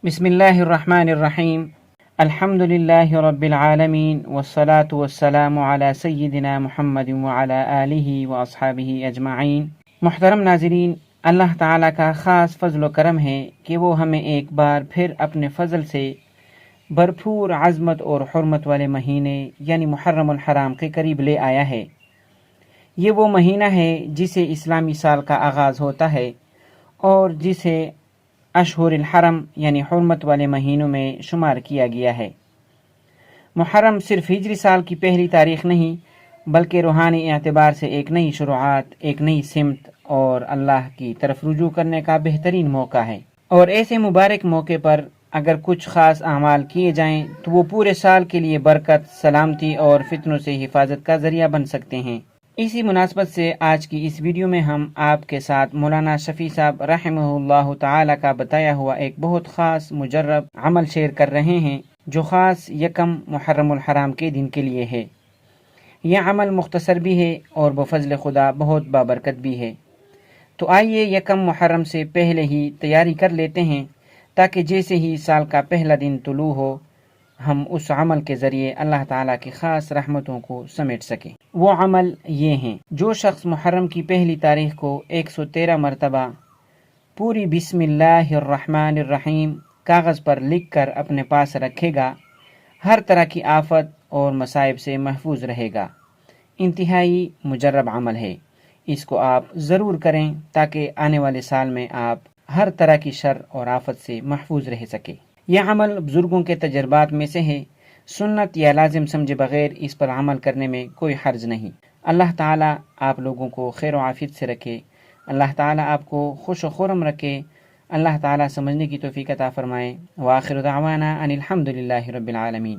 بسم اللہ الرحمن الرحیم الحمد للہ رب العالمین والصلاة والسلام علی سیدنا محمد وعلی آلہ واصحابہ اجمعین۔ محترم ناظرین، اللہ تعالیٰ کا خاص فضل و کرم ہے کہ وہ ہمیں ایک بار پھر اپنے فضل سے بھرپور عظمت اور حرمت والے مہینے یعنی محرم الحرام کے قریب لے آیا ہے۔ یہ وہ مہینہ ہے جسے اسلامی سال کا آغاز ہوتا ہے اور جسے اشہر الحرم یعنی حرمت والے مہینوں میں شمار کیا گیا ہے۔ محرم صرف ہجری سال کی پہلی تاریخ نہیں بلکہ روحانی اعتبار سے ایک نئی شروعات، ایک نئی سمت اور اللہ کی طرف رجوع کرنے کا بہترین موقع ہے، اور ایسے مبارک موقع پر اگر کچھ خاص اعمال کیے جائیں تو وہ پورے سال کے لیے برکت، سلامتی اور فتنوں سے حفاظت کا ذریعہ بن سکتے ہیں۔ اسی مناسبت سے آج کی اس ویڈیو میں ہم آپ کے ساتھ مولانا شفیع صاحب رحمہ اللہ تعالی کا بتایا ہوا ایک بہت خاص مجرب عمل شیئر کر رہے ہیں جو خاص یکم محرم الحرام کے دن کے لیے ہے۔ یہ عمل مختصر بھی ہے اور بفضل خدا بہت بابرکت بھی ہے، تو آئیے یکم محرم سے پہلے ہی تیاری کر لیتے ہیں تاکہ جیسے ہی سال کا پہلا دن طلوع ہو ہم اس عمل کے ذریعے اللہ تعالیٰ کی خاص رحمتوں کو سمیٹ سکیں۔ وہ عمل یہ ہیں: جو شخص محرم کی پہلی تاریخ کو 113 مرتبہ پوری بسم اللہ الرحمن الرحیم کاغذ پر لکھ کر اپنے پاس رکھے گا، ہر طرح کی آفت اور مصائب سے محفوظ رہے گا۔ انتہائی مجرب عمل ہے، اس کو آپ ضرور کریں تاکہ آنے والے سال میں آپ ہر طرح کی شر اور آفت سے محفوظ رہ سکیں۔ یہ عمل بزرگوں کے تجربات میں سے ہے، سنت یا لازم سمجھے بغیر اس پر عمل کرنے میں کوئی حرج نہیں۔ اللہ تعالیٰ آپ لوگوں کو خیر و عافیت سے رکھے، اللہ تعالیٰ آپ کو خوش و خرم رکھے، اللہ تعالیٰ سمجھنے کی توفیق عطا فرمائے۔ وآخر دعوانا ان الحمد للہ رب العالمین۔